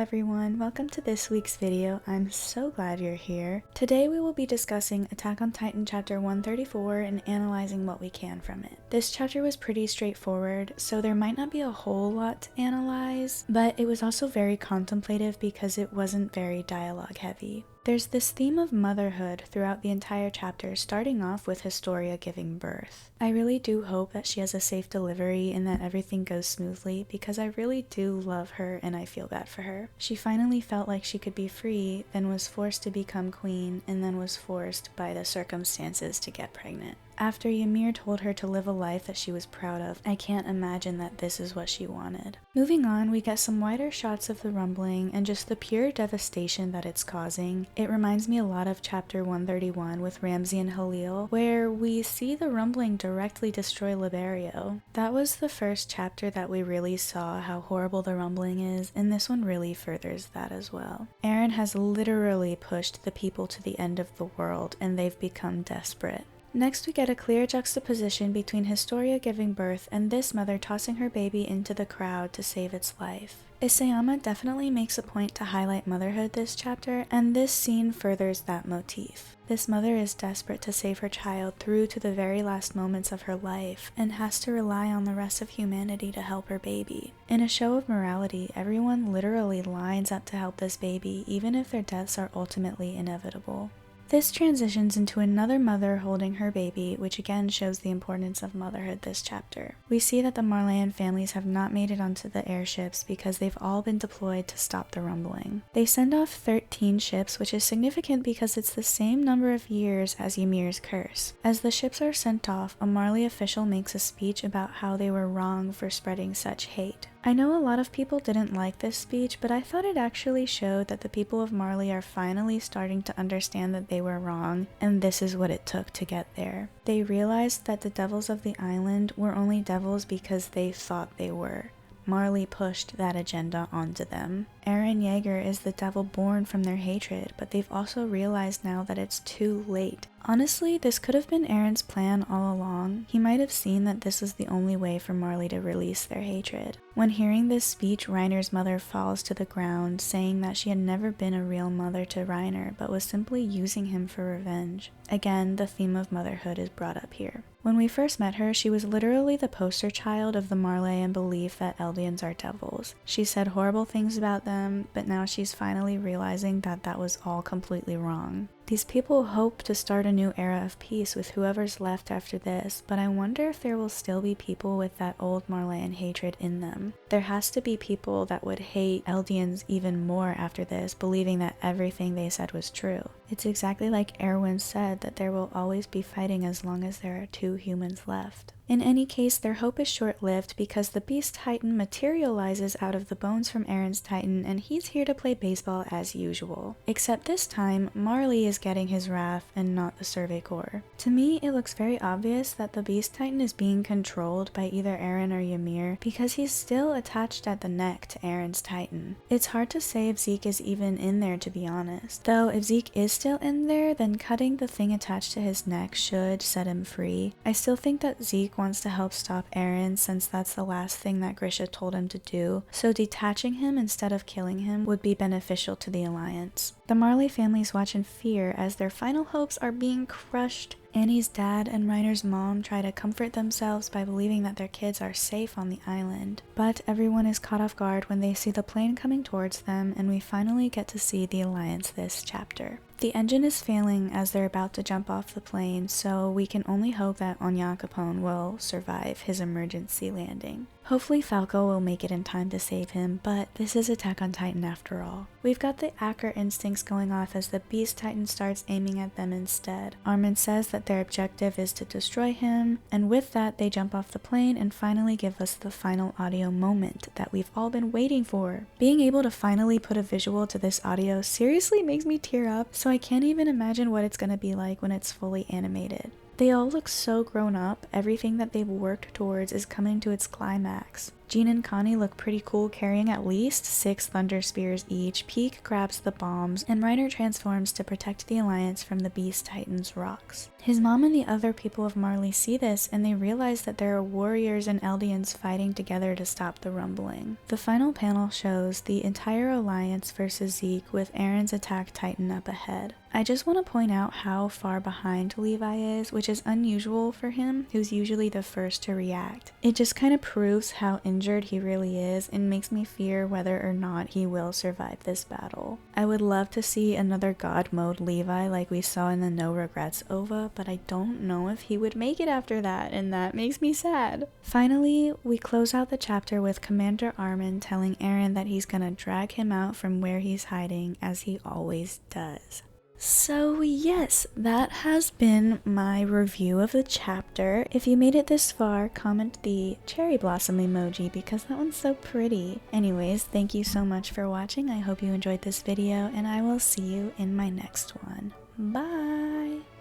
everyone, welcome to this week's video. I'm so glad you're here. Today we will be discussing Attack on Titan chapter 134 and analyzing what we can from it. This chapter was pretty straightforward, so there might not be a whole lot to analyze, but it was also very contemplative because it wasn't very dialogue heavy. There's this theme of motherhood throughout the entire chapter, starting off with Historia giving birth. I really do hope that she has a safe delivery and that everything goes smoothly because I really do love her and I feel bad for her. She finally felt like she could be free, then was forced to become queen, and then was forced by the circumstances to get pregnant. After Ymir told her to live a life that she was proud of, I can't imagine that this is what she wanted. Moving on, we get some wider shots of the rumbling and just the pure devastation that it's causing. It reminds me a lot of chapter 131 with Ramsay and Halil, where we see the rumbling directly destroy Liberio. That was the first chapter that we really saw how horrible the rumbling is, and this one really furthers that as well. Eren has literally pushed the people to the end of the world, and they've become desperate. Next we get a clear juxtaposition between Historia giving birth and this mother tossing her baby into the crowd to save its life. Isayama definitely makes a point to highlight motherhood this chapter, and this scene furthers that motif. This mother is desperate to save her child through to the very last moments of her life, and has to rely on the rest of humanity to help her baby. In a show of morality, everyone literally lines up to help this baby, even if their deaths are ultimately inevitable. This transitions into another mother holding her baby, which again shows the importance of motherhood this chapter. We see that the Marleyan families have not made it onto the airships because they've all been deployed to stop the rumbling. They send off 13 ships, which is significant because it's the same number of years as Ymir's curse. As the ships are sent off, a Marley official makes a speech about how they were wrong for spreading such hate. I know a lot of people didn't like this speech, but I thought it actually showed that the people of Marley are finally starting to understand that they were wrong, and this is what it took to get there. They realized that the devils of the island were only devils because they thought they were. Marley pushed that agenda onto them. Eren Yeager is the devil born from their hatred, but they've also realized now that it's too late. Honestly, this could have been Eren's plan all along. He might have seen that this was the only way for Marley to release their hatred. When hearing this speech, Reiner's mother falls to the ground, saying that she had never been a real mother to Reiner, but was simply using him for revenge. Again, the theme of motherhood is brought up here. When we first met her, she was literally the poster child of the Marleyan belief that Eldians are devils. She said horrible things about them, but now she's finally realizing that that was all completely wrong. These people hope to start a new era of peace with whoever's left after this, but I wonder if there will still be people with that old Marleyan hatred in them. There has to be people that would hate Eldians even more after this, believing that everything they said was true. It's exactly like Erwin said, that there will always be fighting as long as there are two humans left. In any case, their hope is short-lived because the Beast Titan materializes out of the bones from Eren's Titan, and he's here to play baseball as usual. Except this time, Marley is getting his wrath and not the Survey Corps. To me, it looks very obvious that the Beast Titan is being controlled by either Eren or Ymir because he's still attached at the neck to Eren's Titan. It's hard to say if Zeke is even in there, to be honest. Though if Zeke is still in there, then cutting the thing attached to his neck should set him free. I still think that Zeke wants to help stop Eren since that's the last thing that Grisha told him to do, so detaching him instead of killing him would be beneficial to the alliance. The Marley families watch in fear as their final hopes are being crushed. Annie's dad and Reiner's mom try to comfort themselves by believing that their kids are safe on the island, but everyone is caught off guard when they see the plane coming towards them, and we finally get to see the alliance this chapter. The engine is failing as they're about to jump off the plane, so we can only hope that Onyankopon will survive his emergency landing. Hopefully Falco will make it in time to save him, but this is Attack on Titan after all. We've got the Acker instincts going off as the Beast Titan starts aiming at them instead. Armin says that their objective is to destroy him, and with that they jump off the plane and finally give us the final audio moment that we've all been waiting for. Being able to finally put a visual to this audio seriously makes me tear up, so I can't even imagine what it's gonna be like when it's fully animated. They all look so grown up, everything that they've worked towards is coming to its climax. Jean and Connie look pretty cool carrying at least 6 thunder spears each. Peak grabs the bombs, and Reiner transforms to protect the Alliance from the Beast Titan's rocks. His mom and the other people of Marley see this, and they realize that there are warriors and Eldians fighting together to stop the rumbling. The final panel shows the entire Alliance versus Zeke, with Aaron's attack titan up ahead. I just want to point out how far behind Levi is, which is unusual for him, who's usually the first to react. It just kind of proves how injured he really is and makes me fear whether or not he will survive this battle. I would love to see another God mode Levi like we saw in the No Regrets OVA, but I don't know if he would make it after that, and that makes me sad. Finally, we close out the chapter with Commander Armin telling Aaron that he's gonna drag him out from where he's hiding, as he always does. So yes, that has been my review of the chapter. If you made it this far, comment the cherry blossom emoji because that one's so pretty. Anyways, thank you so much for watching. I hope you enjoyed this video, and I will see you in my next one. Bye!